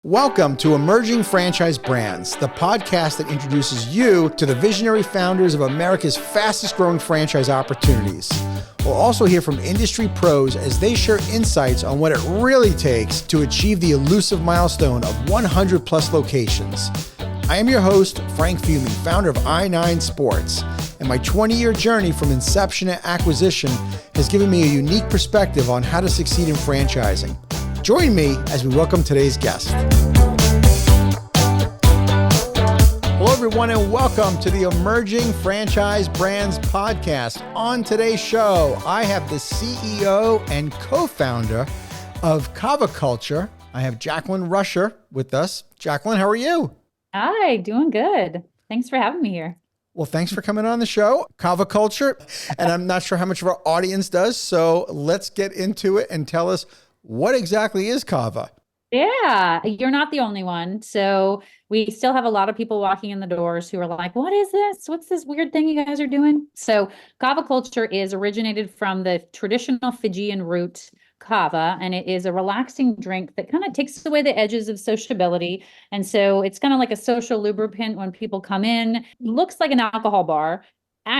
Welcome to Emerging Franchise Brands, the podcast that introduces you to the visionary founders of America's fastest growing franchise opportunities. We'll also hear from industry pros as they share insights on what it really takes to achieve the elusive milestone of 100 plus locations. I am your host, Frank Fumey, founder of I9 Sports, and my 20-year journey from inception to acquisition has given me a unique perspective on how to succeed in franchising. Join me as we welcome today's guest. Hello, everyone, and welcome to the Emerging Franchise Brands podcast. On today's show, I have the CEO and co-founder of Kava Culture. I have Jacqueline Rusher with us. Jacqueline, how are you? Hi, doing good. Thanks for having me here. Well, thanks for coming on the show, Kava Culture. And I'm not sure how much of our audience does, so let's get into it and tell us, what exactly is Cava? Yeah, you're not the only one. So we still have a lot of people walking in the doors who are like, what is this? What's this weird thing you guys are doing? So Kava Culture is originated from the traditional Fijian root kava, and it is a relaxing drink that kind of takes away the edges of sociability. And so it's kind of like a social lubricant when people come in. Looks like an alcohol bar,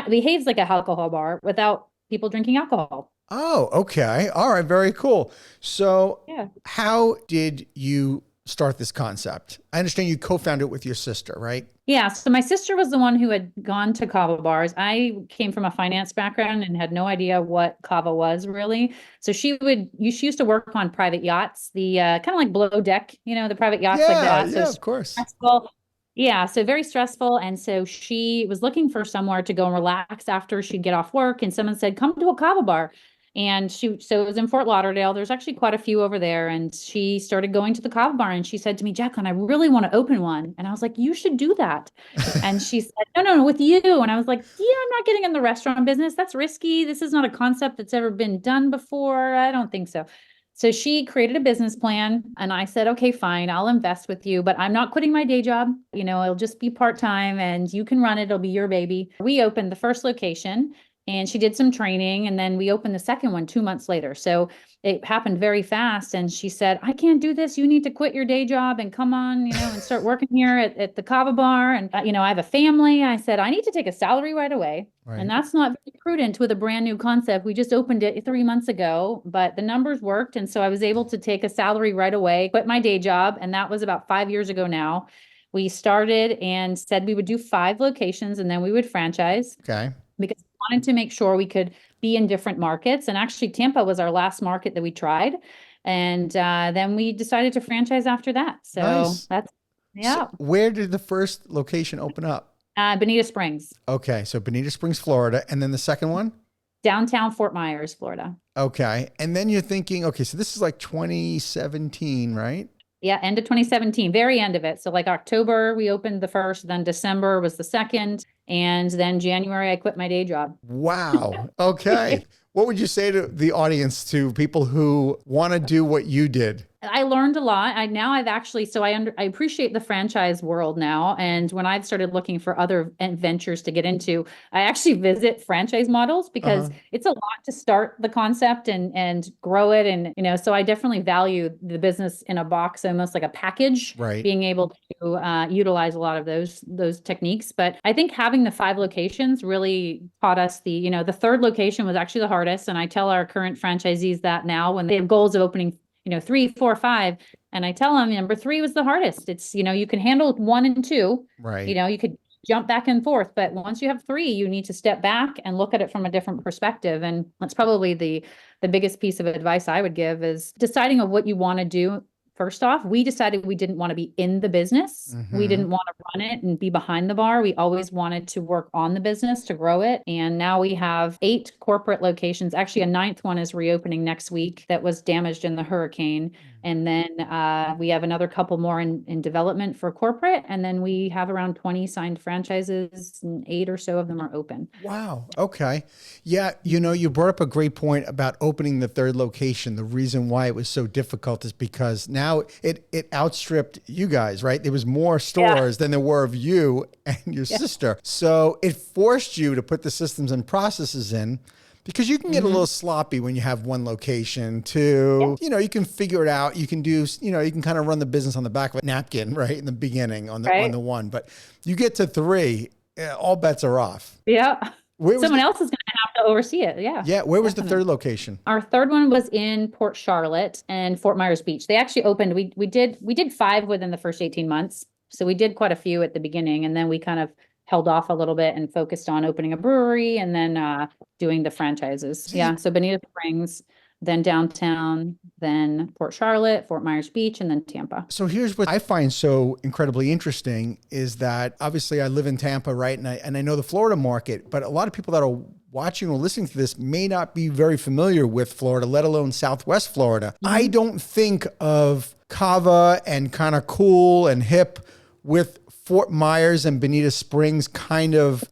behaves like an alcohol bar without people drinking alcohol. Oh, okay. All right. Very cool. So How did you start this concept? I understand you co-founded it with your sister, right? Yeah. So my sister was the one who had gone to kava bars. I came from a finance background and had no idea what kava was really. So she used to work on private yachts, the kind of like below deck, the private yachts like that. Yeah, so of course. Stressful. Yeah, so very stressful. And so she was looking for somewhere to go and relax after she'd get off work. And someone said, come to a kava bar. And so it was in Fort Lauderdale. There's actually quite a few over there. And she started going to the Kava bar and she said to me, Jacqueline, I really want to open one. And I was like, you should do that. And she said, no, with you. And I was like, yeah, I'm not getting in the restaurant business. That's risky. This is not a concept that's ever been done before. I don't think so. So she created a business plan and I said, okay, fine, I'll invest with you, but I'm not quitting my day job. It'll just be part-time and you can run it. It'll be your baby. We opened the first location. And she did some training and then we opened the second one 2 months later. So it happened very fast. And she said, I can't do this. You need to quit your day job and come on, and start working here at the Kava bar. And, I have a family. I said, I need to take a salary right away. Right. And that's not very prudent with a brand new concept. We just opened it 3 months ago, but the numbers worked. And so I was able to take a salary right away, quit my day job. And that was about 5 years ago now. We started and said we would do 5 locations and then we would franchise. Okay. Because we wanted to make sure we could be in different markets. And actually, Tampa was our last market that we tried. And then we decided to franchise after that. So nice. So where did the first location open up? Bonita Springs. Okay. So Bonita Springs, Florida. And then the second one? Downtown Fort Myers, Florida. Okay. And then you're thinking, okay, so this is like 2017, right? Yeah, end of 2017, very end of it. So like October, we opened the first, then December was the second, and then January, I quit my day job. Wow. Okay. What would you say to the audience, to people who want to do what you did? I learned a lot. I appreciate the franchise world now. And when I've started looking for other ventures to get into, I actually visit franchise models because it's a lot to start the concept and grow it. And, so I definitely value the business in a box, almost like a package, right. Being able to utilize a lot of those techniques. But I think having the 5 locations really taught us the third location was actually the hardest. And I tell our current franchisees that now when they have goals of opening 3, 4, 5. And I tell them number 3 was the hardest. It's, you can handle 1 and 2, right. You could jump back and forth, but once you have 3, you need to step back and look at it from a different perspective. And that's probably the biggest piece of advice I would give is deciding of what you want to do. First off, we decided we didn't want to be in the business. Mm-hmm. We didn't want to run it and be behind the bar. We always wanted to work on the business to grow it. And now we have 8 corporate locations. Actually, a 9th one is reopening next week that was damaged in the hurricane. And then we have another couple more in development for corporate. And then we have around 20 signed franchises and 8 or so of them are open. Wow. Okay. Yeah. You brought up a great point about opening the 3rd location. The reason why it was so difficult is because now it outstripped you guys, right? There was more stores than there were of you and your sister. So it forced you to put the systems and processes in. Because you can get a little sloppy when you have one location too. You know, you can figure it out. You can do, you know, you can kind of run the business on the back of a napkin, right? In the beginning on the one, but you get to 3, all bets are off. Yeah. Where was Someone else is going to have to oversee it. Yeah. Yeah. Where was the third location? Our third one was in Port Charlotte and Fort Myers Beach. They actually opened, we did 5 within the first 18 months. So we did quite a few at the beginning, and then we kind of held off a little bit and focused on opening a brewery and then doing the franchises. Yeah. So Bonita Springs, then downtown, then Port Charlotte, Fort Myers Beach, and then Tampa. So here's what I find so incredibly interesting is that obviously I live in Tampa, right? And I know the Florida market, but a lot of people that are watching or listening to this may not be very familiar with Florida, let alone Southwest Florida. I don't think of Cava and kind of cool and hip with Fort Myers and Bonita Springs kind of,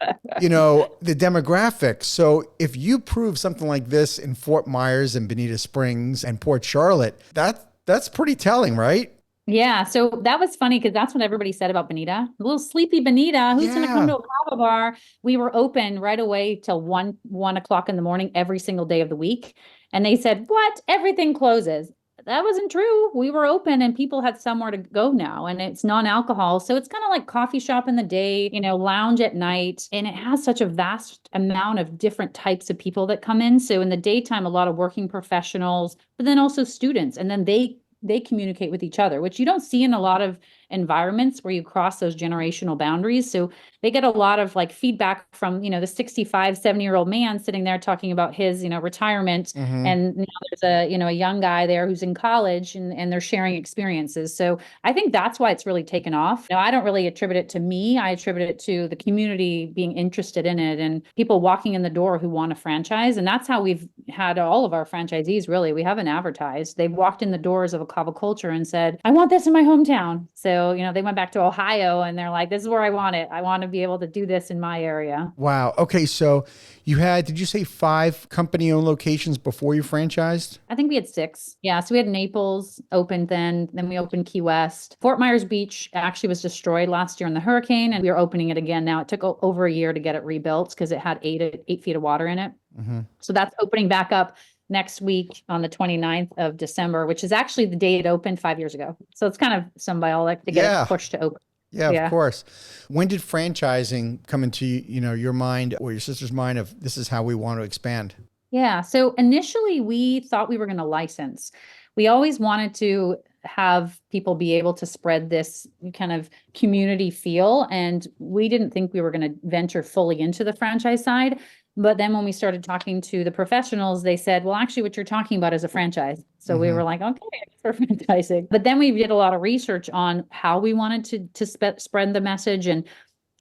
you know, the demographics. So if you prove something like this in Fort Myers and Bonita Springs and Port Charlotte, that's pretty telling, right? Yeah. So that was funny because that's what everybody said about Bonita. A little sleepy Bonita. Who's going to come to a Cava bar? We were open right away till 1 o'clock in the morning every single day of the week. And they said, what? Everything closes. That wasn't true. We were open and people had somewhere to go now, and it's non-alcohol. So it's kind of like coffee shop in the day, you know, lounge at night. And it has such a vast amount of different types of people that come in. So in the daytime, a lot of working professionals, but then also students. And then they communicate with each other, which you don't see in a lot of environments where you cross those generational boundaries. So they get a lot of like feedback from, you know, the 65, 70-year-old man sitting there talking about his, you know, retirement. And now there's a, you know, a young guy there who's in college and they're sharing experiences. So I think that's why it's really taken off. Now, I don't really attribute it to me. I attribute it to the community being interested in it and people walking in the door who want a franchise. And that's how we've had all of our franchisees, really. We haven't advertised. They've walked in the doors of a Kava Culture and said, I want this in my hometown. So, you know, they went back to Ohio and they're like, this is where I want it. I want to be able to do this in my area. Wow. Okay. So you had, did you say 5 company-owned locations before you franchised? I think we had 6. Yeah. So we had Naples opened then we opened Key West. Fort Myers Beach actually was destroyed last year in the hurricane, and we are opening it again now. It took over a year to get it rebuilt because it had 8 feet of water in it. So that's opening back up next week on the 29th of December, which is actually the day it opened 5 years ago. So it's kind of symbolic to get it pushed to open. Yeah, of course. When did franchising come into, you know, your mind or your sister's mind of this is how we want to expand? Yeah. So initially we thought we were going to license. We always wanted to have people be able to spread this kind of community feel. And we didn't think we were going to venture fully into the franchise side. But then when we started talking to the professionals, they said, well, actually, what you're talking about is a franchise. So we were like, okay, for franchising. But then we did a lot of research on how we wanted to spread the message. And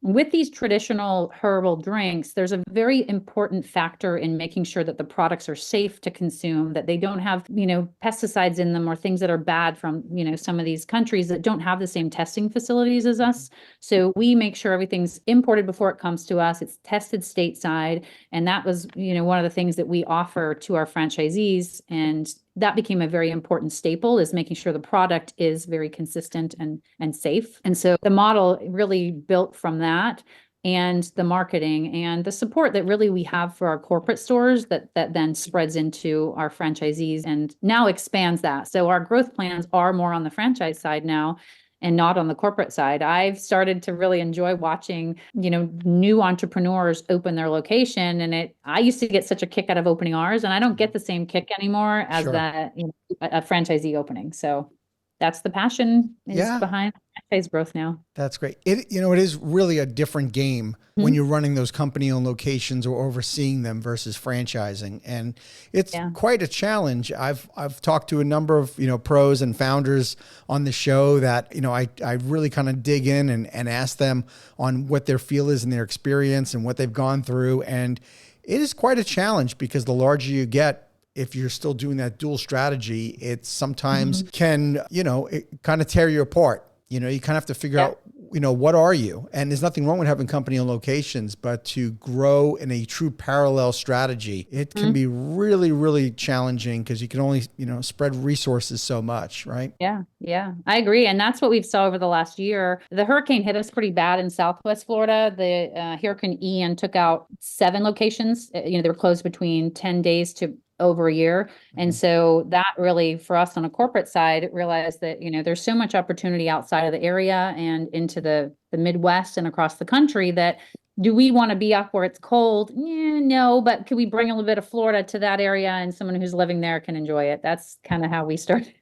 with these traditional herbal drinks, there's a very important factor in making sure that the products are safe to consume, that they don't have, you know, pesticides in them or things that are bad from, you know, some of these countries that don't have the same testing facilities as us. So we make sure everything's imported before it comes to us. It's tested stateside. And that was, you know, one of the things that we offer to our franchisees. And that became a very important staple, is making sure the product is very consistent and safe. And so the model really built from that, and the marketing and the support that really we have for our corporate stores that then spreads into our franchisees and now expands that. So our growth plans are more on the franchise side now and not on the corporate side. I've started to really enjoy watching, you know, new entrepreneurs open their location. And I used to get such a kick out of opening ours, and I don't get the same kick anymore as that, you know, a franchisee opening. So that's the passion is behind franchise growth now. That's great. It is really a different game when you're running those company-owned locations or overseeing them versus franchising. And it's quite a challenge. I've talked to a number of, you know, pros and founders on the show that, you know, I really kind of dig in and ask them on what their feel is and their experience and what they've gone through. And it is quite a challenge because the larger you get, if you're still doing that dual strategy, it sometimes can, you know, it kind of tear you apart. You know, you kind of have to figure out what are you? And there's nothing wrong with having company-owned locations, but to grow in a true parallel strategy, it can be really, really challenging because you can only, spread resources so much, right? Yeah, yeah, I agree. And that's what we've saw over the last year. The hurricane hit us pretty bad in Southwest Florida. The Hurricane Ian took out 7 locations. They were closed between 10 days to over a year. And so that really, for us on a corporate side, realized that, there's so much opportunity outside of the area and into the Midwest and across the country that do we want to be up where it's cold? Yeah, no, but could we bring a little bit of Florida to that area and someone who's living there can enjoy it? That's kind of how we started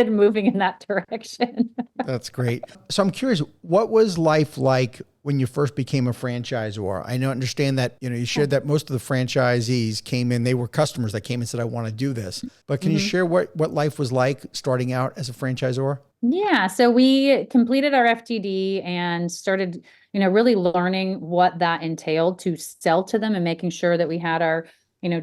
moving in that direction. That's great. So I'm curious, what was life like when you first became a franchisor? I understand that, you shared that most of the franchisees came in, they were customers that came and said, I want to do this. But can you share what life was like starting out as a franchisor? Yeah, so we completed our FTD and started, really learning what that entailed to sell to them and making sure that we had our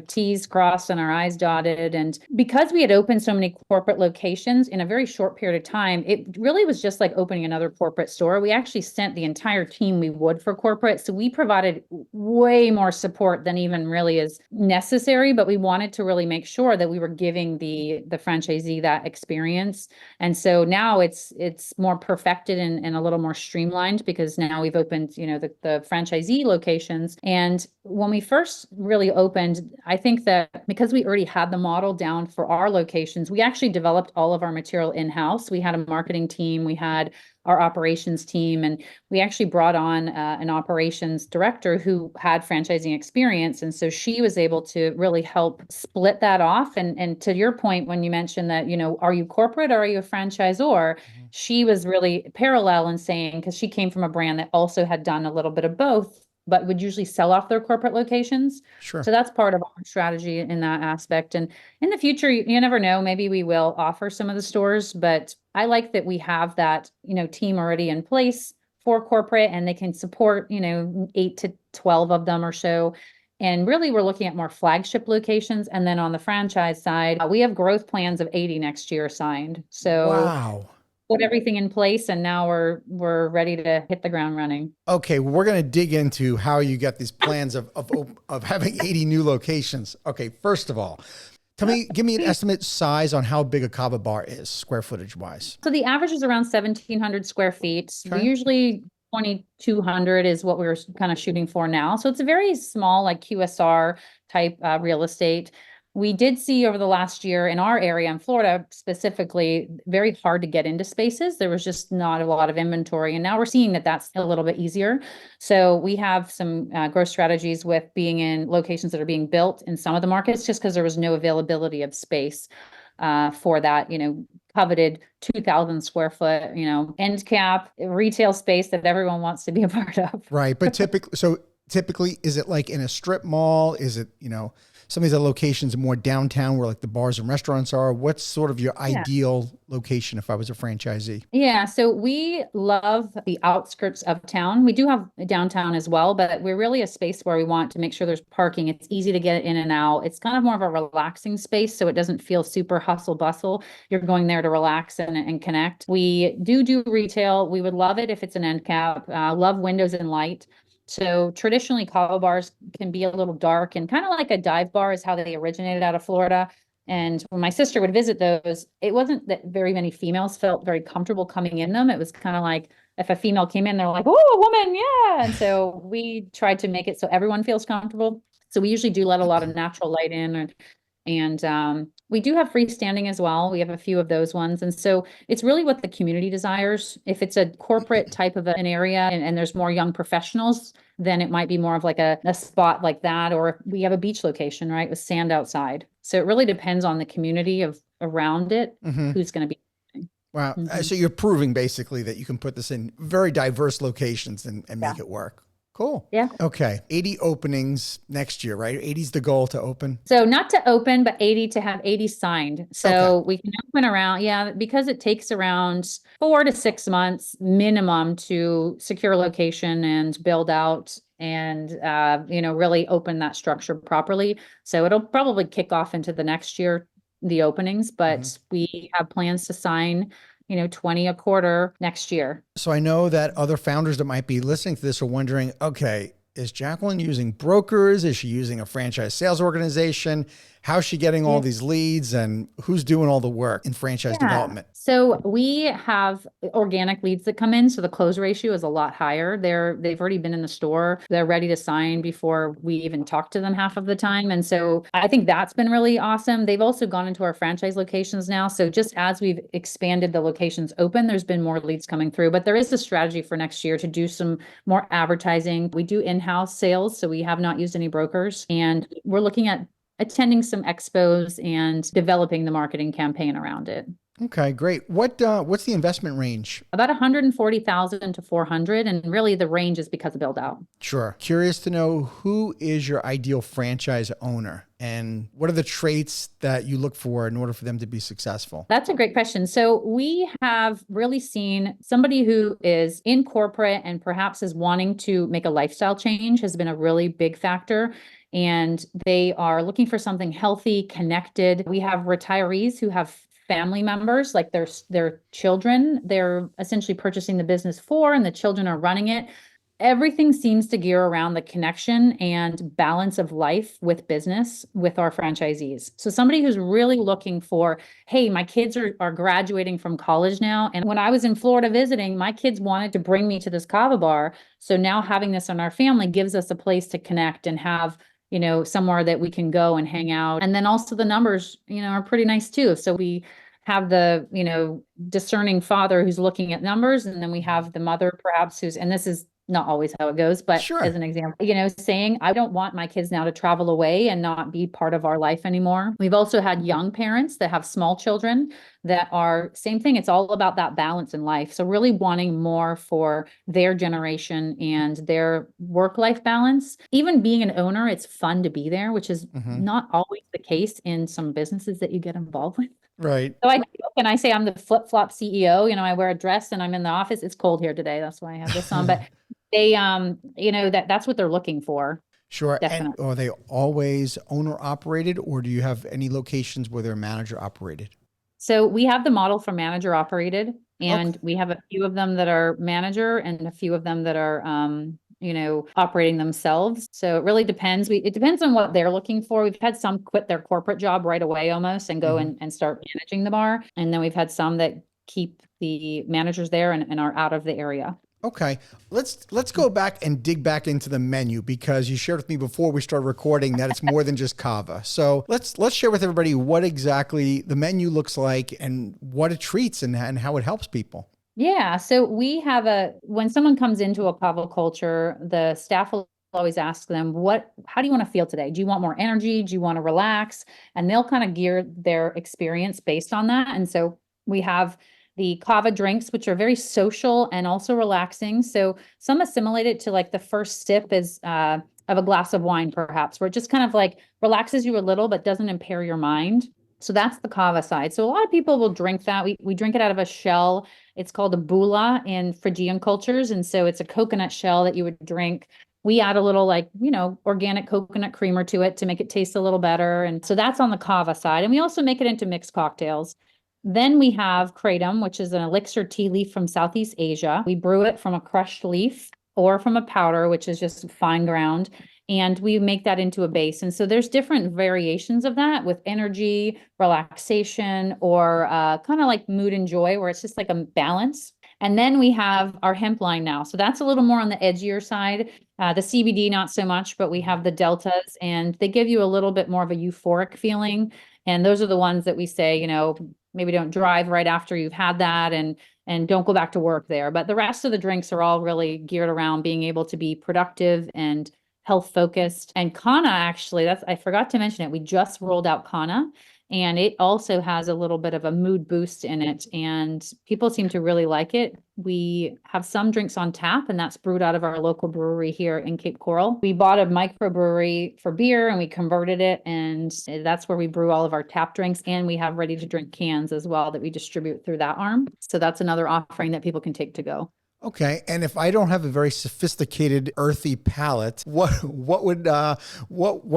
T's crossed and our I's dotted. And because we had opened so many corporate locations in a very short period of time, it really was just like opening another corporate store. We actually sent the entire team we would for corporate. So we provided way more support than even really is necessary, but we wanted to really make sure that we were giving the franchisee that experience. And so now it's more perfected and a little more streamlined because now we've opened, the franchisee locations. And when we first really opened, I think that because we already had the model down for our locations, we actually developed all of our material in-house. We had a marketing team, we had our operations team, and we actually brought on an operations director who had franchising experience. And so she was able to really help split that off. And to your point, when you mentioned that, are you corporate or are you a franchisor? She was really parallel in saying, because she came from a brand that also had done a little bit of both, but would usually sell off their corporate locations. Sure. So that's part of our strategy in that aspect. And in the future, you never know, maybe we will offer some of the stores, but I like that we have that, team already in place for corporate and they can support, 8 to 12 of them or so. And really, we're looking at more flagship locations. And then on the franchise side, we have growth plans of 80 next year signed. So wow. Put everything in place and now we're ready to hit the ground running. Okay, well, we're going to dig into how you got these plans of having 80 new locations. Okay, first of all, give me an estimate size on how big a Cava bar is, square footage wise. So the average is around 1,700 square feet. Okay. We usually 2,200 is what we're kind of shooting for now. So it's a very small, like QSR type real estate. We did see over the last year in our area in Florida specifically, very hard to get into spaces. There was just not a lot of inventory. And now we're seeing that that's a little bit easier. So we have some growth strategies with being in locations that are being built in some of the markets just because there was no availability of space for that, coveted 2,000 square foot, end cap retail space that everyone wants to be a part of. Right. But typically, is it like in a strip mall? Is it, some of these other locations more downtown where like the bars and restaurants are? What's sort of your ideal location if I was a franchisee? Yeah, so we love the outskirts of town. We do have downtown as well, but we're really a space where we want to make sure there's parking. It's easy to get in and out. It's kind of more of a relaxing space, so it doesn't feel super hustle bustle. You're going there to relax and connect. We do retail. We would love it if it's an end cap. Love windows and light. So traditionally, Cava bars can be a little dark and kind of like a dive bar is how they originated out of Florida. And when my sister would visit those, it wasn't that very many females felt very comfortable coming in them. It was kind of like if a female came in, they're like, oh, a woman, yeah. And so we tried to make it so everyone feels comfortable. So we usually do let a lot of natural light in and we do have freestanding as well. We have a few of those ones. And so it's really what the community desires. If it's a corporate type of an area and there's more young professionals, then it might be more of like a spot like that. Or if we have a beach location, right, with sand outside. So it really depends on the community of around it, who's going to be. Wow. So you're proving basically that you can put this in very diverse locations and make it work. Cool. Yeah. Okay. 80 openings next year, right? 80 is the goal to open. So not to open, but 80 to have 80 signed. So we can open around, because it takes around 4 to 6 months minimum to secure a location and build out and, really open that structure properly. So it'll probably kick off into the next year, the openings, but we have plans to sign 20 a quarter next year. So I know that other founders that might be listening to this are wondering, okay, is Jacqueline using brokers? Is she using a franchise sales organization? How's she getting all these leads, and who's doing all the work in franchise development? So we have organic leads that come in. So the close ratio is a lot higher. They've already been in the store. They're ready to sign before we even talk to them half of the time. And so I think that's been really awesome. They've also gone into our franchise locations now. So just as we've expanded the locations open, there's been more leads coming through. But there is a strategy for next year to do some more advertising. We do in-house sales, so we have not used any brokers. And we're looking at attending some expos and developing the marketing campaign around it. Okay, great. What's the investment range? About 140,000 to 400, and really the range is because of build out. Sure. Curious to know, who is your ideal franchise owner, and what are the traits that you look for in order for them to be successful? That's a great question. So we have really seen somebody who is in corporate and perhaps is wanting to make a lifestyle change has been a really big factor. And they are looking for something healthy, connected. We have retirees who have family members, like their children, they're essentially purchasing the business for, and the children are running it. Everything seems to gear around the connection and balance of life with business with our franchisees. So somebody who's really looking for, hey, my kids are graduating from college now. And when I was in Florida visiting, my kids wanted to bring me to this Cava bar. So now having this in our family gives us a place to connect and have somewhere that we can go and hang out. And then also the numbers, are pretty nice too. So we have the, discerning father who's looking at numbers. And then we have the mother perhaps and this is not always how it goes, but Sure. As an example, saying, I don't want my kids now to travel away and not be part of our life anymore. We've also had young parents that have small children that are same thing. It's all about that balance in life. So really wanting more for their generation and their work-life balance. Even being an owner, it's fun to be there, which is not always the case in some businesses that you get involved with. Right. So I joke and I say I'm the flip-flop CEO. I wear a dress and I'm in the office. It's cold here today. That's why I have this on. But they, that's what they're looking for. Sure. Definitely. And are they always owner operated, or do you have any locations where they're manager operated? So we have the model for manager operated, and we have a few of them that are manager and a few of them that are, operating themselves. So it really depends. It depends on what they're looking for. We've had some quit their corporate job right away almost and go and start managing the bar. And then we've had some that keep the managers there and are out of the area. Okay, let's go back and dig back into the menu, because you shared with me before we started recording that it's more than just Cava. So let's share with everybody what exactly the menu looks like and what it treats and how it helps people. Yeah, so we have when someone comes into a Kava Culture, the staff will always ask them, how do you want to feel today? Do you want more energy? Do you want to relax? And they'll kind of gear their experience based on that. And so we have the Cava drinks, which are very social and also relaxing. So some assimilate it to like the first sip is of a glass of wine, perhaps, where it just kind of like relaxes you a little, but doesn't impair your mind. So that's the Cava side. So a lot of people will drink that. We drink it out of a shell. It's called a bula in Fijian cultures. And so it's a coconut shell that you would drink. We add a little organic coconut creamer to it to make it taste a little better. And so that's on the Cava side. And we also make it into mixed cocktails. Then we have kratom, which is an elixir tea leaf from Southeast Asia. We brew it from a crushed leaf or from a powder, which is just fine ground. And we make that into a base. And so there's different variations of that with energy, relaxation, or kind of like mood and joy, where it's just like a balance. And then we have our hemp line now. So that's a little more on the edgier side. The CBD, not so much, but we have the deltas, and they give you a little bit more of a euphoric feeling. And those are the ones that we say, maybe don't drive right after you've had that and don't go back to work there. But the rest of the drinks are all really geared around being able to be productive and health focused. And Kana, actually, I forgot to mention it. We just rolled out Kana, and it also has a little bit of a mood boost in it, and people seem to really like it. We have some drinks on tap, and that's brewed out of our local brewery here in Cape Coral. We bought a microbrewery for beer and we converted it, and that's where we brew all of our tap drinks. And we have ready to drink cans as well that we distribute through that arm. So that's another offering that people can take to go. Okay, and if I don't have a very sophisticated, earthy palate, what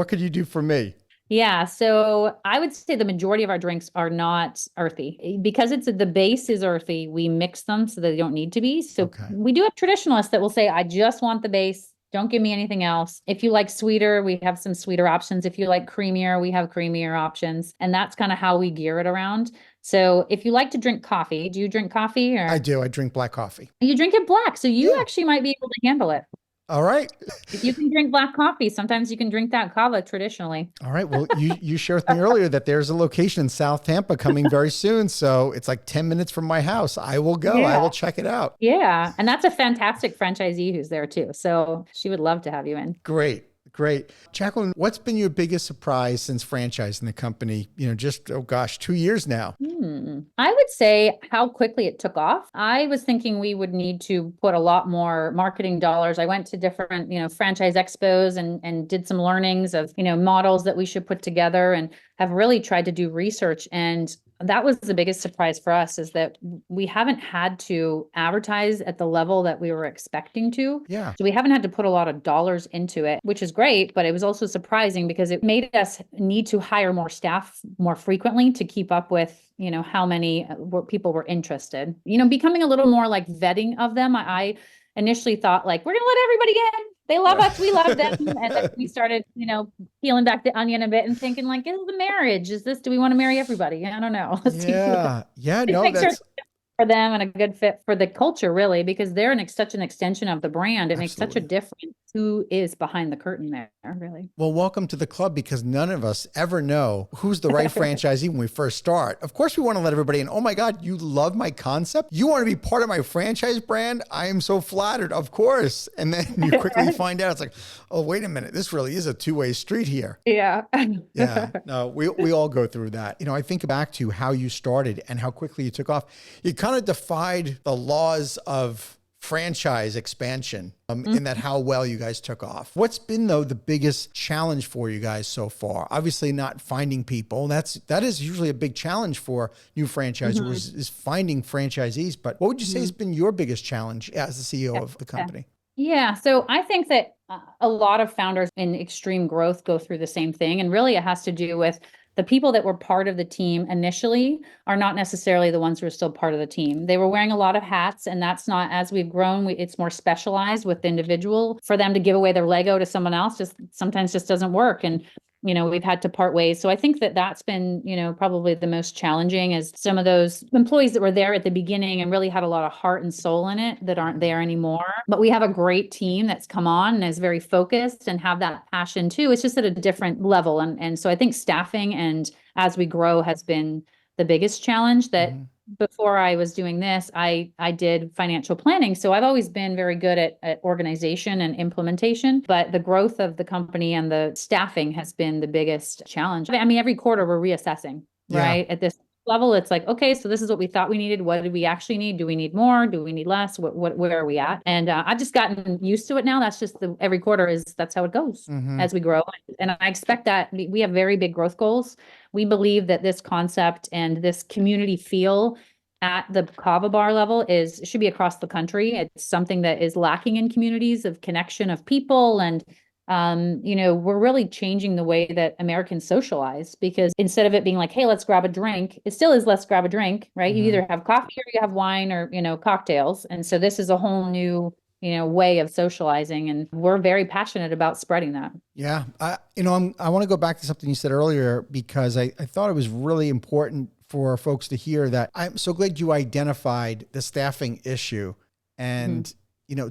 could you do for me? Yeah, so I would say the majority of our drinks are not earthy. Because the base is earthy, we mix them so that they don't need to be. So Okay. we do have traditionalists that will say, I just want the base. Don't give me anything else. If you like sweeter, we have some sweeter options. If you like creamier, we have creamier options. And that's kind of how we gear it around. So if you like to drink coffee, do you drink coffee I or do. I drink black coffee. you drink it black? So you Yeah. actually might be able to handle it. All right. If you can drink black coffee, sometimes you can drink that Cava traditionally. All right. Well, you shared with me earlier that there's a location in South Tampa coming very soon. So it's like 10 minutes from my house. I will go. I will check it out. Yeah. And that's a fantastic franchisee who's there too. So she would love to have you in. Great. Great. Jacqueline, what's been your biggest surprise since franchising the company? Just, oh gosh, 2 years now. I would say how quickly it took off. I was thinking we would need to put a lot more marketing dollars. I went to different, franchise expos and did some learnings of, models that we should put together and have really tried to do research. And that was the biggest surprise for us is that we haven't had to advertise at the level that we were expecting to. Yeah. So we haven't had to put a lot of dollars into it, which is great, but it was also surprising because it made us need to hire more staff more frequently to keep up with, how many people were interested. Becoming a little more like vetting of them. I initially thought like, we're going to let everybody in. They love us. We love them. And then we started, peeling back the onion a bit and thinking like, is the marriage? Do we want to marry everybody? I don't know. Yeah. Yeah. No, that's for them and a good fit for the culture, really, because they're such an extension of the brand. It makes such a difference who is behind the curtain there, really. Well, welcome to the club because none of us ever know who's the right franchisee when we first start. Of course, we want to let everybody in. Oh my God, you love my concept? You want to be part of my franchise brand? I am so flattered, of course. And then you quickly find out it's like, oh, wait a minute. This really is a two-way street here. Yeah. Yeah. No, we all go through that. I think back to how you started and how quickly you took off. You kind of defied the laws of franchise expansion in that how well you guys took off. What's been though the biggest challenge for you guys so far? Obviously not finding people. That is usually a big challenge for new franchisors is finding franchisees. But what would you say has been your biggest challenge as the CEO of the company? Yeah. So I think that a lot of founders in extreme growth go through the same thing. And really it has to do with the people that were part of the team initially are not necessarily the ones who are still part of the team. They were wearing a lot of hats, and that's not, as we've grown, it's more specialized with the individual. For them to give away their Lego to someone else sometimes doesn't work. And we've had to part ways. So I think that that's been, probably the most challenging is some of those employees that were there at the beginning and really had a lot of heart and soul in it that aren't there anymore. But we have a great team that's come on and is very focused and have that passion too. It's just at a different level. And so I think staffing and as we grow has been the biggest challenge that before I was doing this, I did financial planning. So I've always been very good at organization and implementation, but the growth of the company and the staffing has been the biggest challenge. I mean, every quarter we're reassessing, right? At this level, it's like, okay, so this is what we thought we needed. What did we actually need? Do we need more? Do we need less? Where are we at? And I've just gotten used to it now. That's just every quarter that's how it goes as we grow. And I expect that we have very big growth goals. We believe that this concept and this community feel at the Cava bar level should be across the country. It's something that is lacking in communities of connection of people. And, we're really changing the way that Americans socialize because instead of it being like, hey, let's grab a drink, it still is let's grab a drink, right? You either have coffee or you have wine or, cocktails. And so this is a whole new way of socializing. And we're very passionate about spreading that. Yeah. I want to go back to something you said earlier because I thought it was really important for folks to hear that. I'm so glad you identified the staffing issue and,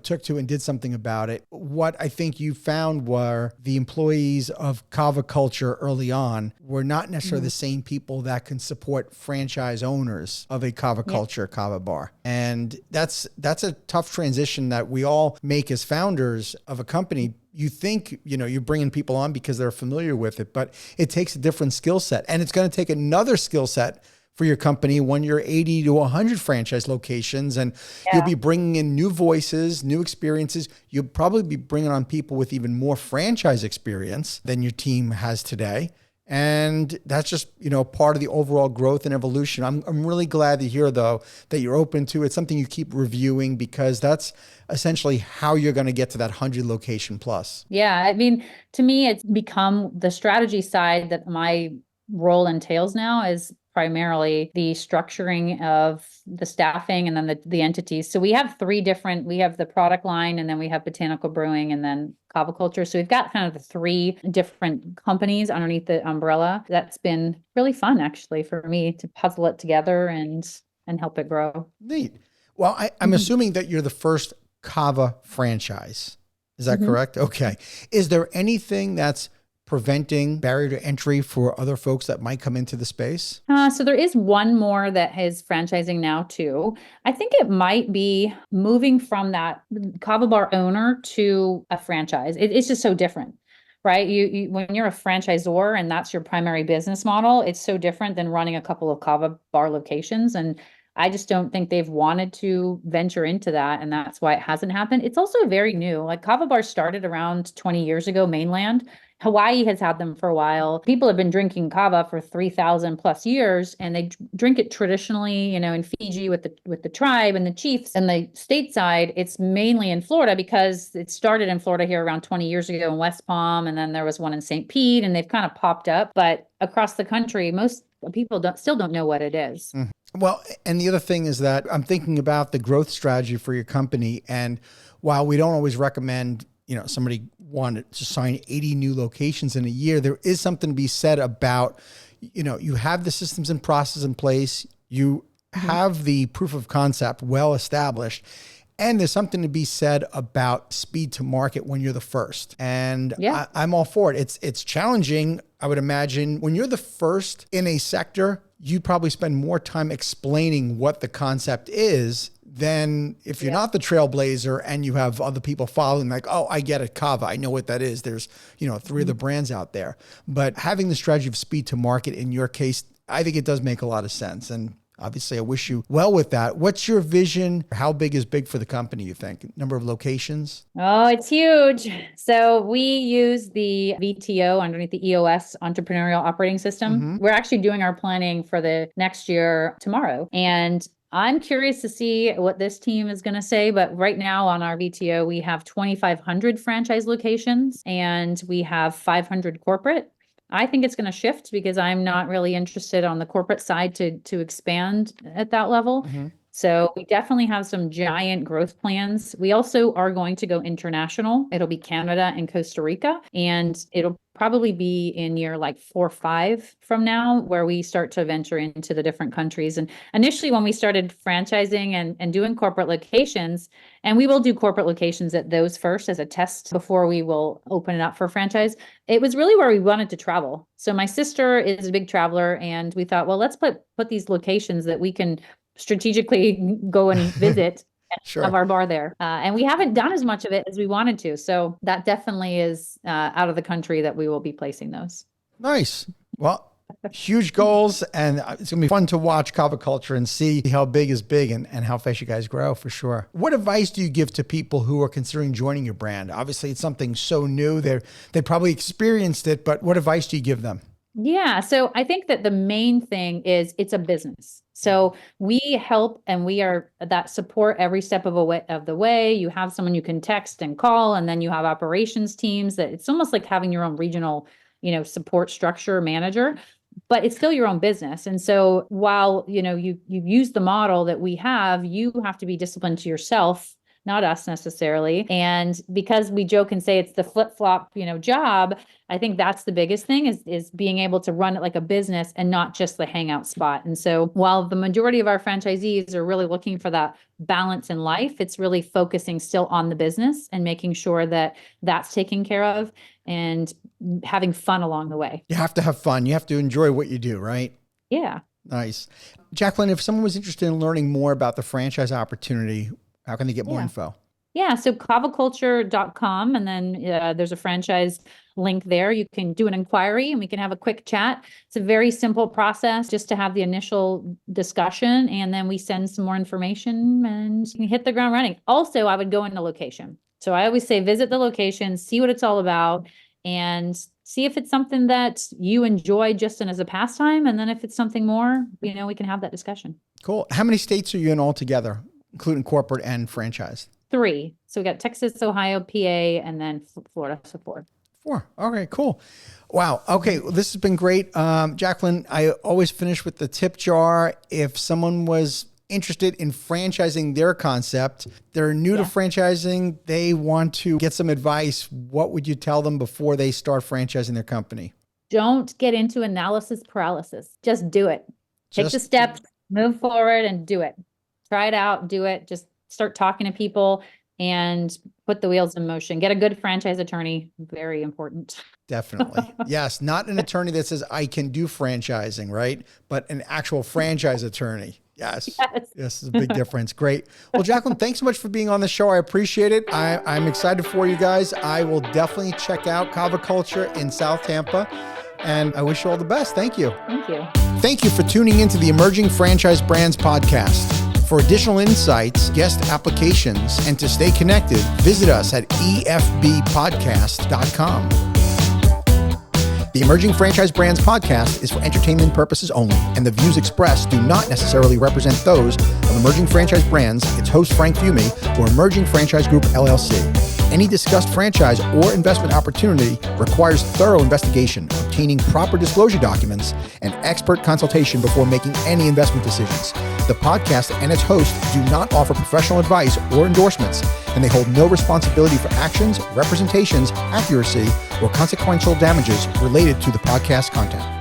took to and did something about it. What I think you found were the employees of Kava Culture early on were not necessarily the same people that can support franchise owners of a Kava Culture Kava bar. And that's a tough transition that we all make as founders of a company. You think, you're bringing people on because they're familiar with it, but it takes a different skill set. And it's going to take another skill set for your company when you're 80 to 100 franchise locations and you'll be bringing in new voices, new experiences. You'll probably be bringing on people with even more franchise experience than your team has today. And that's just, part of the overall growth and evolution. I'm really glad to hear, though, that you're open to it. It's something you keep reviewing, because that's essentially how you're going to get to that 100 location plus. Yeah. I mean, to me, it's become the strategy side that my role entails now is primarily the structuring of the staffing and then the entities. So we have we have the product line, and then we have botanical brewing, and then Kava Culture. So we've got kind of the three different companies underneath the umbrella. That's been really fun, actually, for me to puzzle it together and help it grow. Neat. Well, I'm assuming that you're the first Cava franchise. Is that correct? Okay. Is there anything that's preventing barrier to entry for other folks that might come into the space? So there is one more that is franchising now too. I think it might be moving from that Kava bar owner to a franchise. It's just so different, right? You when you're a franchisor and that's your primary business model, it's so different than running a couple of Kava bar locations. And I just don't think they've wanted to venture into that, and that's why it hasn't happened. It's also very new. Like Kava bars started around 20 years ago, mainland. Hawaii has had them for a while. People have been drinking kava for 3,000 plus years, and they drink it traditionally, in Fiji with the tribe and the chiefs. And the stateside, it's mainly in Florida because it started in Florida here around 20 years ago in West Palm, and then there was one in St. Pete, and they've kind of popped up. But across the country, most people still don't know what it is. Mm-hmm. Well, and the other thing is that I'm thinking about the growth strategy for your company. And while we don't always recommend, somebody wanted to sign 80 new locations in a year, there is something to be said about, you have the systems and process in place, you have the proof of concept well established, and there's something to be said about speed to market when you're the first. And I'm all for it. It's challenging, I would imagine. When you're the first in a sector, you probably spend more time explaining what the concept is than if you're not the trailblazer and you have other people following, like, oh, I get it, Cava, I know what that is. There's, three of the brands out there. But having the strategy of speed to market in your case, I think it does make a lot of sense. And obviously I wish you well with that. What's your vision? How big is big for the company, you think? Number of locations? Oh, it's huge. So we use the VTO underneath the EOS entrepreneurial operating system. We're actually doing our planning for the next year tomorrow. And I'm curious to see what this team is going to say, but right now on our VTO, we have 2,500 franchise locations and we have 500 corporate. I think it's going to shift because I'm not really interested on the corporate side to expand at that level. So we definitely have some giant growth plans. We also are going to go international. It'll be Canada and Costa Rica, and it'll probably be in year like 4 or 5 from now where we start to venture into the different countries. And initially when we started franchising and doing corporate locations, and we will do corporate locations at those first as a test before we will open it up for franchise, it was really where we wanted to travel. So my sister is a big traveler, and we thought, well, let's put these locations that we can strategically go and visit and have our bar there. And we haven't done as much of it as we wanted to. So that definitely is out of the country that we will be placing those. Nice. Well, huge goals. And it's going to be fun to watch Kava Culture and see how big is big and how fast you guys grow, for sure. What advice do you give to people who are considering joining your brand? Obviously, it's something so new. They probably experienced it, but what advice do you give them? Yeah. So I think that the main thing is it's a business. So we help and we are that support every step of the way. You have someone you can text and call, and then you have operations teams that it's almost like having your own regional, support structure manager, but it's still your own business. And so while, you use the model that we have, you have to be disciplined to yourself, not us necessarily. And because we joke and say it's the flip-flop, job, I think that's the biggest thing is being able to run it like a business and not just the hangout spot. And so while the majority of our franchisees are really looking for that balance in life, it's really focusing still on the business and making sure that that's taken care of and having fun along the way. You have to have fun. You have to enjoy what you do, right? Yeah. Nice. Jacqueline, if someone was interested in learning more about the franchise opportunity, how can they get more info? Yeah, so kavaculture.com, and then there's a franchise link there. You can do an inquiry and we can have a quick chat. It's a very simple process just to have the initial discussion, and then we send some more information and you can hit the ground running. Also, I would go into location. So I always say visit the location, see what it's all about, and see if it's something that you enjoy just as a pastime. And then if it's something more, we can have that discussion. Cool. How many states are you in altogether, including corporate and franchise? 3. So we got Texas, Ohio, PA, and then Florida. So 4. 4. Okay, cool. Wow. Okay. Well, this has been great. Jacqueline, I always finish with the tip jar. If someone was interested in franchising their concept, they're new to franchising, they want to get some advice, what would you tell them before they start franchising their company? Don't get into analysis paralysis. Just do it. Take the steps, move forward and do it. Try it out, do it. Just start talking to people and put the wheels in motion. Get a good franchise attorney. Very important. Definitely. Yes. Not an attorney that says, I can do franchising, right? But an actual franchise attorney. Yes. This is a big difference. Great. Well, Jacqueline, thanks so much for being on the show. I appreciate it. I'm excited for you guys. I will definitely check out Kava Culture in South Tampa. And I wish you all the best. Thank you. Thank you. Thank you for tuning into the Emerging Franchise Brands podcast. For additional insights, guest applications, and to stay connected, visit us at efbpodcast.com. The Emerging Franchise Brands podcast is for entertainment purposes only, and the views expressed do not necessarily represent those of Emerging Franchise Brands, its host Frank Fiume, or Emerging Franchise Group, LLC. Any discussed franchise or investment opportunity requires thorough investigation, obtaining proper disclosure documents, and expert consultation before making any investment decisions. The podcast and its host do not offer professional advice or endorsements, and they hold no responsibility for actions, representations, accuracy, or consequential damages related to the podcast content.